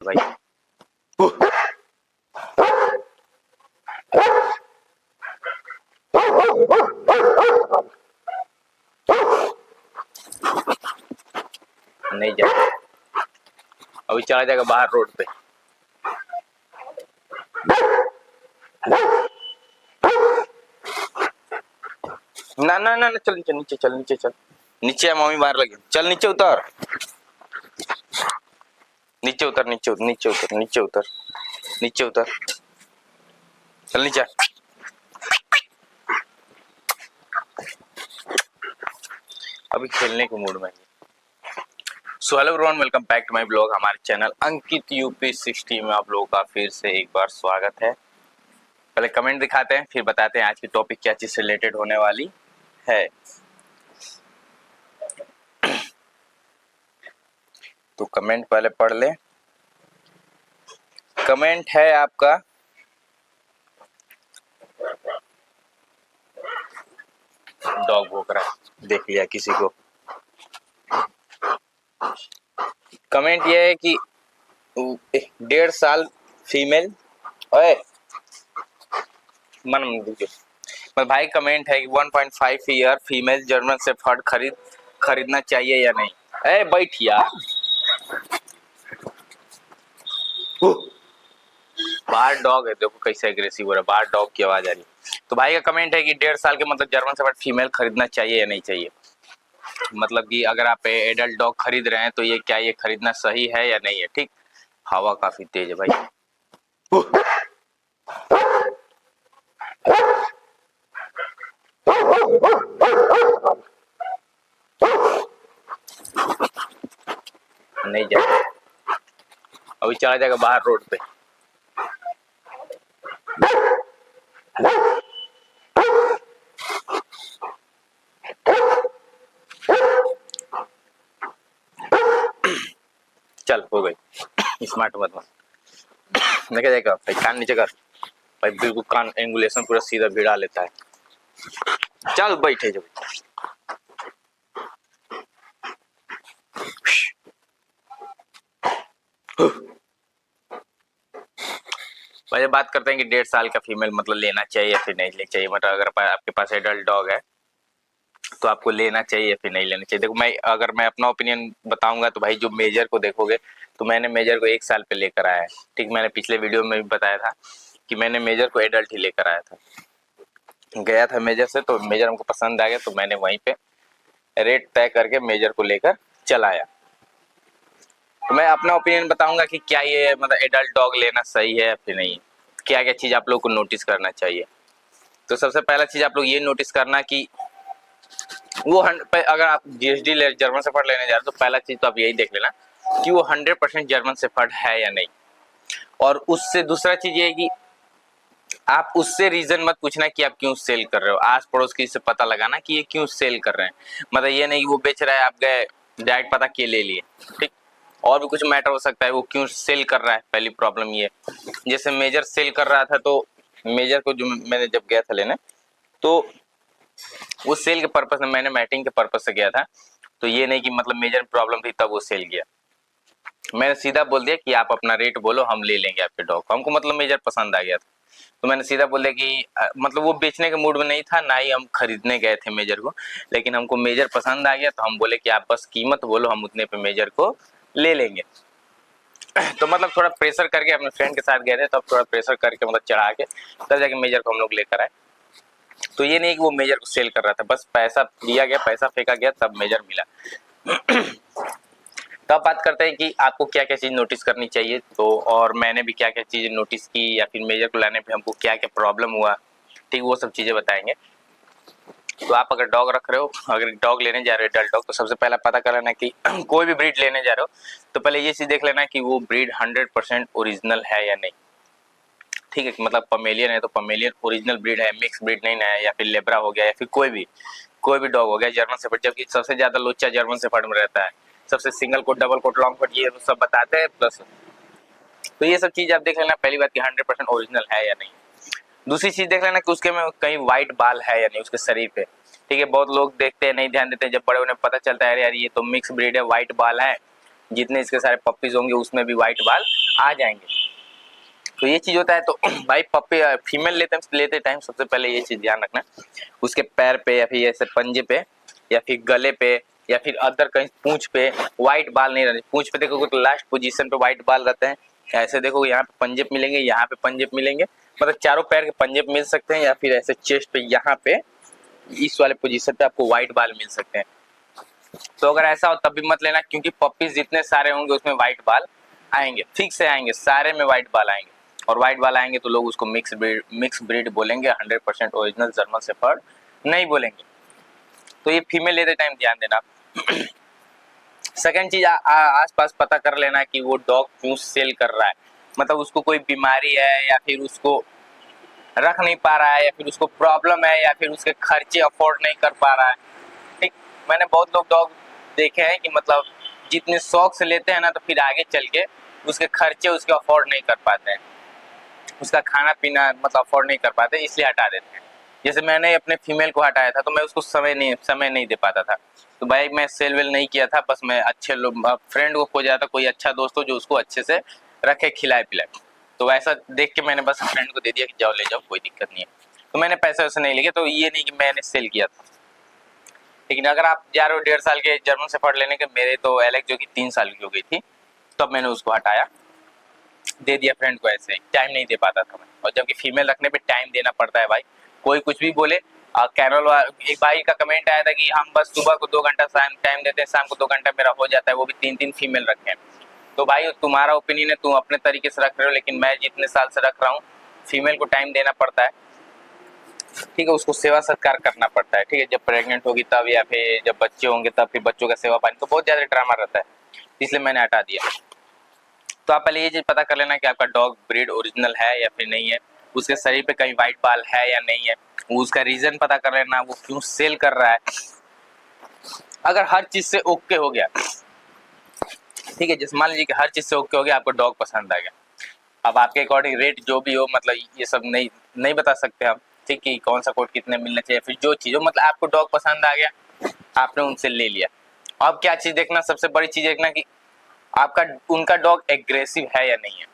भाई नहीं जाए, अभी चला जाएगा बाहर रोड पे। ना ना ना ना, चल नीचे नीचे चल, नीचे चल, नीचे है, मम्मी बाहर लगी, चल नीचे उतर, नीचे उतर, नीचे उतर, नीचे उतर, नीचे उतर, नीचे उतर, चल नीचे। अभी खेलने के मूड में। So hello everyone, welcome back to my blog. हमारे चैनल अंकित यूपी 60 में आप लोगों का फिर से एक बार स्वागत है। पहले कमेंट दिखाते हैं, फिर बताते हैं आज की टॉपिक क्या चीज से रिलेटेड होने वाली है। तो कमेंट पहले पढ़ ले। कमेंट है आपका, डॉग भौंक रहा है, देख लिया किसी को। कमेंट ये है कि 1.5 साल फीमेल, ओए मन दीजिए। मतलब भाई कमेंट है कि 1.5 ईयर फीमेल जर्मन शेफर्ड खरीदना चाहिए या नहीं। ए बैठ यार, बाहर डॉग है, देखो कैसे एग्रेसिव हो रहा है, बाहर डॉग की आवाज आ रही है। तो भाई का कमेंट है कि 1.5 साल के मतलब जर्मन शेफर्ड फीमेल खरीदना चाहिए या नहीं चाहिए। मतलब कि अगर आप एडल्ट डॉग खरीद रहे हैं तो ये क्या ये खरीदना सही है या नहीं है। ठीक, हवा काफी तेज है भाई। नहीं जाए, अभी चला जाएगा बाहर रोड पे। चल हो गई, स्मार्ट मत बन। मैं क्या जाएगा भाई, कान नीचे कर भाई, बिल्कुल कान एंगुलेशन पूरा सीधा भिड़ा लेता है। चल बैठे जब। भाई बात करते हैं कि 1.5 साल का फीमेल मतलब लेना चाहिए या फिर नहीं लेना चाहिए। मतलब अगर आपके पास एडल्ट डॉग है तो आपको लेना चाहिए या फिर नहीं लेना चाहिए। देखो अगर मैं अपना ओपिनियन बताऊंगा तो भाई जो मेजर को देखोगे तो मैंने मेजर को 1 साल पे लेकर आया है। ठीक, मैंने पिछले वीडियो में भी बताया था कि मैंने मेजर को एडल्ट ही लेकर आया था। गया था मेजर से, तो मेजर हमको पसंद आ गया तो मैंने वहीं पे रेट तय करके मेजर को लेकर चलाया। तो मैं अपना ओपिनियन बताऊंगा कि क्या ये मतलब एडल्ट डॉग लेना सही है या फिर नहीं। क्या क्या चीज आप लोग को नोटिस करना चाहिए। तो सबसे पहला चीज आप लोग ये नोटिस करना कि वो अगर आप जीएसडी जर्मन शेफर्ड लेने जा रहे हो तो पहला चीज तो आप यही देख लेना कि वो 100% जर्मन शेफर्ड है या नहीं। और उससे दूसरा चीज ये है कि आप उससे रीजन मत पूछना कि आप क्यों सेल कर रहे हो। आस पड़ोस की से पता लगाना कि ये क्यों सेल कर रहे हैं। मतलब ये नहीं कि वो बेच रहा है, आप गए डायरेक्ट पता किए ले लिए। ठीक, और भी कुछ मैटर हो सकता है, वो क्यों सेल कर रहा है। पहली प्रॉब्लम ये, जैसे मेजर सेल कर रहा था तो मेजर को जो मैंने जब गया था लेने तो वो सेल के पर्पस में, मैंने मैटिंग के पर्पस से गया था। तो ये नहीं कि मतलब मेजर प्रॉब्लम थी तब वो सेल गया। मैंने सीधा बोल दिया कि आप अपना रेट बोलो, हम ले लेंगे आपके डॉग को। हमको मतलब मेजर पसंद आ गया था तो मैंने सीधा बोल दिया कि मतलब वो बेचने के मूड में नहीं था, ना ही हम खरीदने गए थे मेजर को, लेकिन हमको मेजर पसंद आ गया तो हम बोले कि आप बस कीमत बोलो, हम उतने पे मेजर को ले लेंगे। तो मतलब थोड़ा प्रेशर करके अपने फ्रेंड के साथ गए थे, तब थोड़ा प्रेशर करके मतलब चढ़ा के तब जाके मेजर को हम लोग लेकर आए। तो ये नहीं कि वो मेजर को सेल कर रहा था, बस पैसा दिया गया, पैसा फेंका गया, तब मेजर मिला। तो अब बात करते हैं कि आपको क्या क्या चीज नोटिस करनी चाहिए। तो और मैंने भी क्या क्या चीज नोटिस की या फिर मेजर को लाने पे हमको क्या क्या प्रॉब्लम हुआ, ठीक, वो सब चीजें बताएंगे। तो आप अगर डॉग रख रहे हो, अगर डॉग लेने जा रहे हो एडल्ट डॉग, तो सबसे पहला पता कर लेना कि कोई भी ब्रीड लेने जा रहे हो तो पहले ये चीज देख लेना कि वो ब्रीड 100% ओरिजिनल है या नहीं। ठीक है, मतलब पमेलियन है तो पमेलियन ओरिजिनल ब्रीड है, मिक्स ब्रीड नहीं है, या फिर लेब्रा हो गया, या फिर कोई भी डॉग हो गया, जर्मन शेफर्ड, जबकि सबसे ज्यादा लोचा जर्मन शेफर्ड में रहता है। सबसे single coat, double coat, long coat, ये सब बताते हैं प्लस। तो ये सब चीज आप देख लेना पहली बात कि 100% ओरिजिनल है या नहीं। दूसरी चीज देख लेना कि उसके में कहीं व्हाइट बाल है या नहीं उसके शरीर पे। ठीक है, बहुत लोग देखते हैं नहीं ध्यान देते हैं, जब बड़े उन्हें पता चलता है अरे यार ये तो मिक्स ब्रीड है, व्हाइट बाल है, जितने इसके सारे पप्पीज होंगे उसमें भी व्हाइट बाल आ जाएंगे। तो ये चीज होता है। तो भाई पप्पी फीमेल लेते टाइम सबसे पहले ये चीज ध्यान रखना, उसके पैर पे या फिर ऐसे पंजे पे या फिर गले पे या फिर अदर कहीं पूंछ पे व्हाइट बाल नहीं रहते। पूंछ पे देखोगे तो लास्ट पोजीशन पे व्हाइट बाल रहते हैं। ऐसे देखोगे यहाँ पे पंजे मिलेंगे, यहाँ पे पंजे मिलेंगे, मतलब चारों पैर के पंजे मिल सकते हैं, या फिर ऐसे चेस्ट पे यहाँ पे इस वाले पोजीशन पे आपको व्हाइट बाल मिल सकते हैं। तो अगर ऐसा हो तब भी मत लेना, क्योंकि पप्पीज जितने सारे होंगे उसमें व्हाइट बाल आएंगे, फिक्स से आएंगे, सारे में व्हाइट बाल आएंगे। और व्हाइट बाल आएंगे तो लोग उसको मिक्स ब्रीड बोलेंगे, 100% ओरिजिनल जर्मन शेफर्ड नहीं बोलेंगे। तो ये फीमेल लेते टाइम ध्यान देना। सेकंड चीज आसपास पता कर लेना कि वो डॉग क्यों सेल कर रहा है, मतलब उसको कोई बीमारी है या फिर उसको रख नहीं पा रहा है या फिर उसको प्रॉब्लम है या फिर उसके खर्चे अफोर्ड नहीं कर पा रहा है। ठीक, मैंने बहुत लोग डॉग देखे हैं कि मतलब जितने शौक से लेते हैं ना तो फिर आगे चल के उसके खर्चे उसके अफोर्ड नहीं कर पाते हैं, उसका खाना पीना मतलब अफोर्ड नहीं कर पाते, इसलिए हटा देते हैं। जैसे मैंने अपने फीमेल को हटाया था तो मैं उसको समय नहीं दे पाता था, तो भाई मैं सेल वेल नहीं किया था, बस मैं अच्छे लोग फ्रेंड को खोजा था, कोई अच्छा दोस्त हो जो उसको अच्छे से रखे खिलाए पिलाए। तो वैसा देख के मैंने बस फ्रेंड को दे दिया कि जाओ ले जाओ, कोई दिक्कत नहीं है। तो मैंने पैसे वैसे नहीं लिए, तो ये नहीं कि मैंने सेल किया था। लेकिन अगर आप जा रहे हो 1.5 साल के जर्मन शेफर्ड लेने के, मेरे तो एलेक्स जो कि 3 साल की हो गई थी, तब मैंने उसको हटाया, दे दिया फ्रेंड को। ऐसे ही टाइम नहीं दे पाता था मैं, और जबकि फीमेल रखने पे टाइम देना पड़ता है भाई, कोई कुछ भी बोले। कैनल एक भाई का कमेंट आया था कि हम बस सुबह को 2 घंटा टाइम देते हैं, शाम को 2 घंटा मेरा हो जाता है, वो भी 3 फीमेल रखे हैं। तो भाई तुम्हारा ओपिनियन है, तुम अपने तरीके से रख रहे हो, लेकिन मैं जितने साल से रख रहा हूँ फीमेल को टाइम देना पड़ता है, ठीक है, उसको सेवा सत्कार करना पड़ता है, ठीक है, जब प्रेग्नेंट होगी तब या फिर जब बच्चे होंगे तब, फिर बच्चों का सेवा पानी, तो बहुत ज्यादा ड्रामा रहता है, इसलिए मैंने हटा दिया। तो आप पहले ये चीज पता कर लेना कि आपका डॉग ब्रीड ओरिजिनल है या फिर नहीं है, उसके शरीर पे कहीं व्हाइट बाल है या नहीं है, उसका रीजन पता कर लेना, वो क्यों सेल कर रहा है। अगर हर चीज से ओके हो गया, ठीक है, जैसे मान लीजिए कि हर चीज से ओके हो गया, आपको डॉग पसंद आ गया, अब आपके अकॉर्डिंग रेट जो भी हो, मतलब ये सब नहीं बता सकते हम, ठीक है, कौन सा कोट कितने मिलना चाहिए, फिर जो चीज हो, मतलब आपको डॉग पसंद आ गया, आपने उनसे ले लिया। अब क्या चीज देखना, सबसे बड़ी चीज देखना कि आपका उनका डॉग एग्रेसिव है या नहीं है,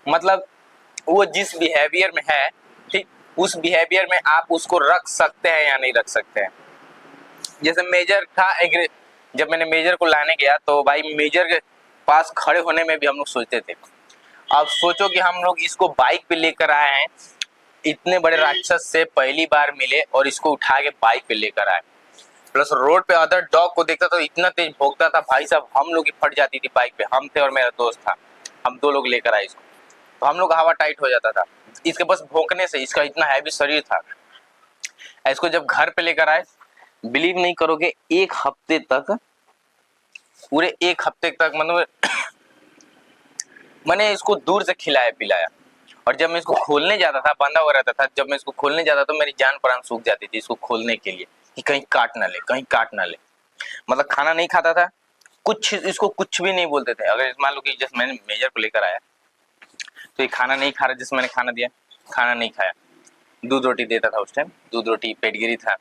मतलब वो जिस बिहेवियर में है, ठीक, उस बिहेवियर में आप उसको रख सकते हैं या नहीं रख सकते हैं। जैसे मेजर था जब मैंने मेजर को लाने गया तो भाई मेजर के पास खड़े होने में भी हम लोग सोचते थे। अब सोचो कि हम लोग इसको बाइक पे लेकर आए हैं, इतने बड़े राक्षस से पहली बार मिले और इसको उठा के बाइक पे लेकर आए, प्लस रोड पे अदर डॉग को देखता तो इतना तेज भौंकता था भाई साहब, हम लोग की फट जाती थी बाइक पे, हम थे और मेरा दोस्त था, हम 2 लोग लेकर आए इसको, तो हम लोग का हवा टाइट हो जाता था इसके बस भौंकने से, इसका इतना हैवी शरीर था। इसको जब घर पे लेकर आए, बिलीव नहीं करोगे, एक हफ्ते तक, पूरे 1 हफ्ते तक मतलब मैंने इसको दूर से खिलाया पिलाया, और जब मैं इसको खोलने जाता था, बंधा हुआ रहता था, जब मैं इसको खोलने जाता तो मेरी जान प्राण सूख जाती थी इसको खोलने के लिए कि कहीं काट ना ले, कहीं काट ना ले। मतलब खाना नहीं खाता था, कुछ इसको कुछ भी नहीं बोलते थे। अगर मान लो कि जैसे मैंने मेजर को लेकर आया तो ये खाना नहीं खा रहा, जिसमें मैंने खाना दिया, खाना नहीं खाया, दूध रोटी देता था उस टाइम, दूध रोटी पेटगिरी था,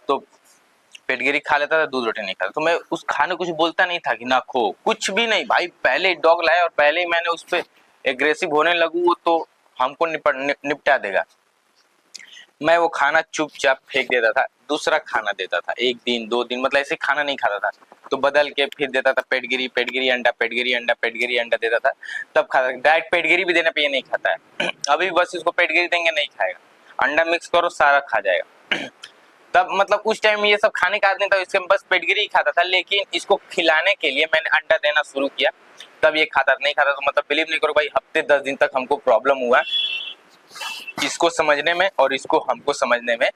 तो पेटगिरी खा लेता था, दूध रोटी नहीं खाता, तो मैं उस खाने कुछ बोलता नहीं था कि ना खो, कुछ भी नहीं भाई, पहले डॉग लाया और पहले ही मैंने उस पर एग्रेसिव होने लगू तो हमको निपटा देगा। मैं वो खाना चुपचाप फेंक देता था, दूसरा खाना देता था, 1 दिन 2 दिन, मतलब ऐसे खाना नहीं खाता था तो बदल के फिर देता था, पेटगिरी अंडा, पेटगिरी अंडा, पेटगिरी अंडा देता था, तब खाता। डायरेक्ट पेटगिरी भी देने पे ये नहीं खाता है अभी बस इसको पेटगिरी देंगे नहीं खाएगा, अंडा मिक्स करो सारा खा जाएगा तब मतलब उस टाइम ये सब खाने का आदमी था, इसके बस पेटगिरी ही खाता था, लेकिन इसको खिलाने के लिए मैंने अंडा देना शुरू किया, तब ये खाता नहीं खाता, तो मतलब बिलीव नहीं करो भाई, हफ्ते 10 दिन तक हमको प्रॉब्लम हुआ इसको समझने में, और इसको हमको समझने में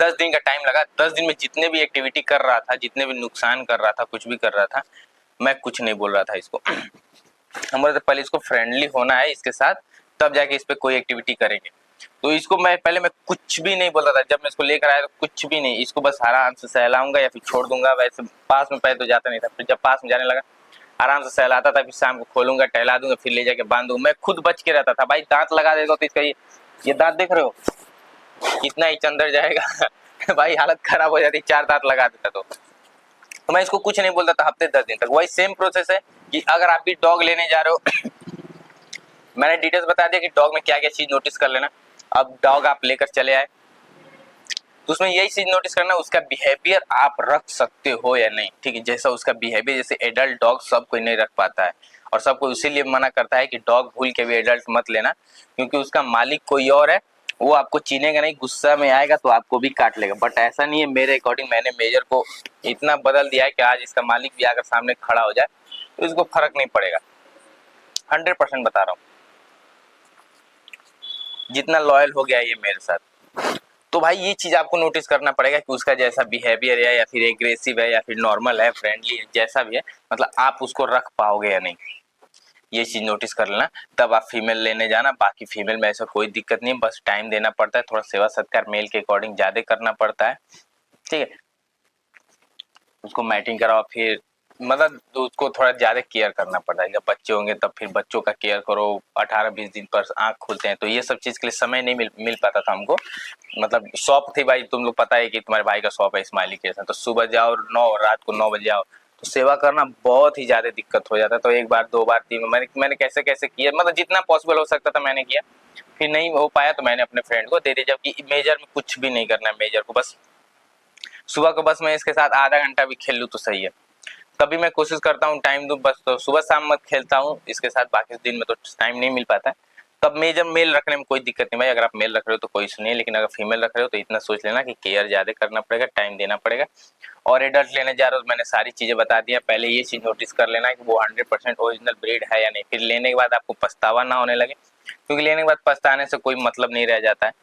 10 दिन का टाइम लगा। 10 दिन में जितने भी एक्टिविटी कर रहा था, जितने भी नुकसान कर रहा था, कुछ भी कर रहा था, मैं कुछ नहीं बोल रहा था इसको हमारे तो पहले इसको फ्रेंडली होना है इसके साथ, तब जाके इस पे कोई एक्टिविटी करेंगे। तो इसको मैं पहले कुछ भी नहीं बोल रहा था, जब मैं इसको लेकर आया तो कुछ भी नहीं, इसको बस आराम से सहलाऊंगा या फिर छोड़ दूंगा, वैसे पास में पहले तो जाता नहीं था, फिर जब पास में जाने लगा आराम से सहलाता था, फिर शाम को खोलूंगा, टहला दूंगा, फिर ले जाके बांध दूंगा। मैं खुद बच के रहता था भाई, दांत लगा देगा तो इसका ये दांत देख रहे हो कितना ही अंदर जाएगा भाई हालत खराब हो जाती, 4 दांत लगा देता तो तो मैं इसको कुछ नहीं बोलता था हफ्ते 10 दिन तक। वही सेम प्रोसेस है कि अगर आप भी डॉग लेने जा रहे हो मैंने डिटेल्स बता दिया कि डॉग में क्या क्या चीज नोटिस कर लेना। अब डॉग आप लेकर चले आए तो उसमें यही चीज नोटिस करना उसका बिहेवियर आप रख सकते हो या नहीं, ठीक है। जैसा उसका बिहेवियर, जैसे एडल्ट डॉग सब कोई नहीं रख पाता है और सबको इसीलिए मना करता है कि डॉग भूल के भी एडल्ट मत लेना, क्योंकि उसका मालिक कोई और है, वो आपको चीनेगा नहीं, गुस्सा में आएगा तो आपको भी काट लेगा। बट ऐसा नहीं है, मेरे अकॉर्डिंग मैंने मेजर को इतना बदल दिया है कि आज इसका मालिक भी आकर सामने खड़ा हो जाए तो इसको फर्क नहीं पड़ेगा। 100% बता रहा हूँ, जितना लॉयल हो गया ये मेरे साथ। तो भाई ये चीज आपको नोटिस करना पड़ेगा कि उसका जैसा बिहेवियर है या फिर एग्रेसिव है या फिर नॉर्मल है, फ्रेंडली है, जैसा भी है, मतलब आप उसको रख पाओगे या नहीं, ये चीज नोटिस कर लेना। तब आप फीमेल लेने जाना। बाकी फीमेल में ऐसा कोई दिक्कत नहीं, बस टाइम देना पड़ता है, थोड़ा सेवा सत्कार मेल के अकॉर्डिंग ज्यादा करना पड़ता है, ठीक है। उसको मैटिंग कराओ, फिर मतलब उसको थोड़ा ज्यादा केयर करना पड़ता है। जब बच्चे होंगे तब फिर बच्चों का केयर करो, 18-20 दिन पर आंख खुलते हैं, तो ये सब चीज के लिए समय नहीं मिल पाता था हमको। मतलब शॉप थी भाई, तुम लोग पता है कि तुम्हारे भाई का शॉप है स्माइली के साथ, तो सुबह जाओ 9 रात को 9 बजे आओ, तो सेवा करना बहुत ही ज्यादा दिक्कत हो जाता। तो एक बार 2 बार 3 बार मैंने कैसे कैसे किया, मतलब जितना पॉसिबल हो सकता था मैंने किया। फिर नहीं हो पाया तो मैंने अपने फ्रेंड को दे दिया, जबकि मेजर में कुछ भी नहीं करना है। मेजर को बस सुबह को बस मैं इसके साथ आधा घंटा भी खेल लूँ तो सही है। तभी मैं कोशिश करता हूँ टाइम दूं, बस तो सुबह शाम मत खेलता हूँ इसके साथ, बाकी दिन में तो टाइम नहीं मिल पाता है। तब मैं जब मेल रखने में कोई दिक्कत नहीं भाई, अगर आप मेल रख रहे हो तो कोई इशू नहीं है, लेकिन अगर फीमेल रख रहे हो तो इतना सोच लेना कि केयर ज्यादा करना पड़ेगा, टाइम देना पड़ेगा। और एडल्ट लेने जा रहे हो तो मैंने सारी चीजें बता दी है। पहले ये चीज नोटिस कर लेना कि वो 100% ओरिजिनल ब्रीड है या नहीं, फिर लेने के बाद आपको पछतावा ना होने लगे, क्योंकि लेने के बाद पछताने से कोई मतलब नहीं रह जाता है।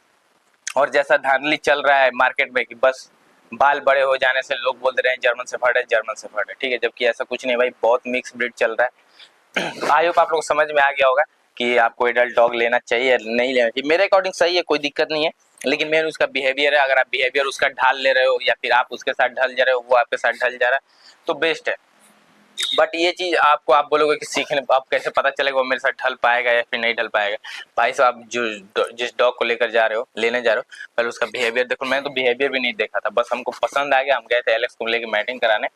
और जैसा धांधली चल रहा है मार्केट में कि बस बाल बड़े हो जाने से लोग बोल रहे हैं जर्मन शेफर्ड है, जर्मन शेफर्ड है, ठीक है, जबकि ऐसा कुछ नहीं भाई, बहुत मिक्स ब्रीड चल रहा है। आई होप आप लोग समझ में आ गया होगा कि आपको एडल्ट डॉग लेना चाहिए या नहीं लेना चाहिए। मेरे अकॉर्डिंग सही है, कोई दिक्कत नहीं है, लेकिन मेन उसका बिहेवियर है। अगर आप बिहेवियर उसका ढाल ले रहे हो या फिर आप उसके साथ ढल जा रहे हो, वो आपके साथ ढल जा रहा है, तो बेस्ट है। बट ये चीज आपको, आप बोलोगे कि सीखने आप कैसे पता चलेगा वो मेरे साथ ढल पाएगा या फिर नहीं ढल पाएगा। भाई साहब, आप जिस डॉग को लेकर जा रहे हो, लेने जा रहे हो, पहले उसका बिहेवियर देखो। मैंने तो बिहेवियर भी नहीं देखा था, बस हमको पसंद आ गया, हम गए थे एलेक्स को लेकर मैटिंग कराने,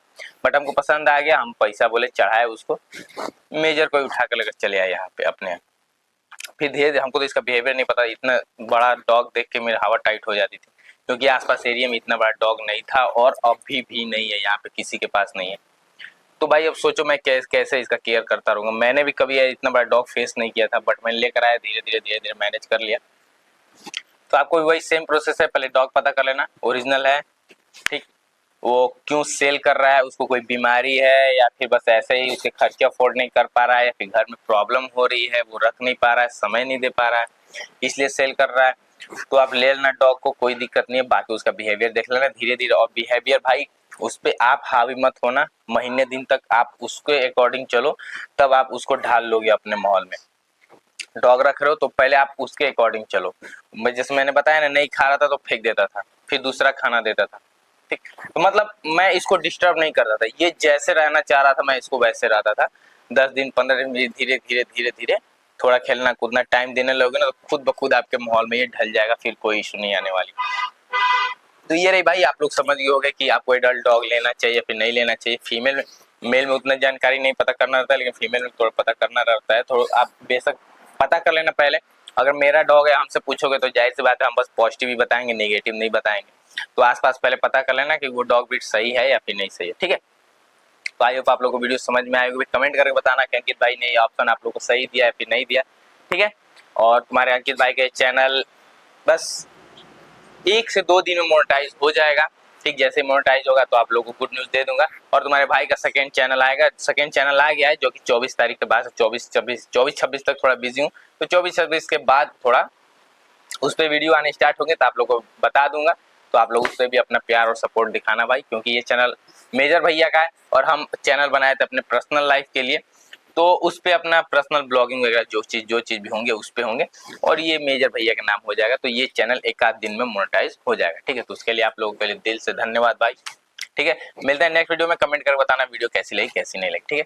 बट हमको पसंद आ गया, हम पैसा बोले चढ़ाए उसको, मेजर को उठा कर लेकर चले आए यहाँ पे अपने। फिर धीरे धीरे, हमको तो इसका बिहेवियर नहीं पता, इतना बड़ा डॉग देख के मेरी हवा टाइट हो जाती थी, क्योंकि आसपास एरिया में इतना बड़ा डॉग नहीं था और अभी भी नहीं है, यहाँ पे किसी के पास नहीं है। तो भाई अब सोचो मैं कैसे इसका केयर करता रहूंगा। मैंने भी कभी इतना बड़ा डॉग फेस नहीं किया था, बट मैंने लेकर आया, धीरे धीरे मैनेज कर लिया। तो आपको वही सेम प्रोसेस है, पहले डॉग पता कर लेना ओरिजिनल है, ठीक, वो क्यों सेल कर रहा है, उसको कोई बीमारी है या फिर बस ऐसे ही उसके खर्चे अफोर्ड नहीं कर पा रहा है या फिर घर में प्रॉब्लम हो रही है, वो रख नहीं पा रहा है, समय नहीं दे पा रहा है, इसलिए सेल कर रहा है। तो आप ले लेना डॉग को, कोई दिक्कत नहीं है। बाकी उसका बिहेवियर देख लेना धीरे धीरे, और बिहेवियर भाई उस पर आप हावी मत होना, महीने दिन तक आप उसके अकॉर्डिंग चलो, तब आप उसको ढाल लोगे अपने माहौल में। डॉग रख रहे हो तो पहले आप उसके अकॉर्डिंग चलो। मैं जैसे मैंने बताया ना, नहीं खा रहा था तो फेंक देता था, फिर दूसरा खाना देता था, ठीक। तो मतलब मैं इसको डिस्टर्ब नहीं करता था, ये जैसे रहना चाह रहा था मैं इसको वैसे रहता था। 10 दिन 15 दिन धीरे धीरे थोड़ा खेलना कूदना टाइम देने लोगे ना, तो खुद ब खुद आपके माहौल में ये ढल जाएगा, फिर कोई इशू नहीं आने वाली। तो ये रही भाई, आप लोग समझ गए होंगे कि आपको एडल्ट डॉग लेना चाहिए फिर नहीं लेना चाहिए। फीमेल में, मेल में उतना जानकारी नहीं पता करना रहता है, लेकिन फीमेल में थोड़ा पता करना रहता है। थोड़ा आप बेशक पता कर लेना पहले। अगर मेरा डॉग है, हमसे पूछोगे तो जाहिर सी बात है हम बस पॉजिटिव ही बताएंगे, नेगेटिव नहीं बताएंगे। तो आसपास पहले पता कर लेना कि वो डॉग ब्रीड सही है या फिर नहीं सही है, ठीक है। तो आई होप आप लोगों को वीडियो समझ में आएगी। कमेंट करके बताना कि अंकित भाई ने ये ऑप्शन आप लोग को सही दिया है फिर नहीं दिया, ठीक है। और तुम्हारे अंकित भाई के चैनल बस 1 से 2 दिन में मोनेटाइज हो जाएगा, ठीक। जैसे मोनेटाइज होगा तो आप लोगों को गुड न्यूज दे दूंगा। और तुम्हारे भाई का सेकंड चैनल आएगा, सेकंड चैनल आ गया है, जो कि 24 तारीख के बाद, 24-26 तक थोड़ा बिजी हूँ, तो 24-26 के बाद थोड़ा उस पर वीडियो आने स्टार्ट होंगे, तो आप लोगों को बता दूंगा। तो आप लोग उस पर भी अपना प्यार और सपोर्ट दिखाना भाई, क्योंकि ये चैनल मेजर भैया का है और हम चैनल बनाए थे अपने पर्सनल लाइफ के लिए, तो उस पे अपना पर्सनल ब्लॉगिंग वगैरह जो चीज भी होंगे उस पे होंगे, और ये मेजर भैया के नाम हो जाएगा। तो ये चैनल एक आध दिन में मोनेटाइज हो जाएगा, ठीक है। तो उसके लिए आप लोगों के लिए दिल से धन्यवाद भाई, ठीक है। मिलते हैं नेक्स्ट वीडियो में। कमेंट कर बताना वीडियो कैसी लगी कैसी नहीं लगी, ठीक है।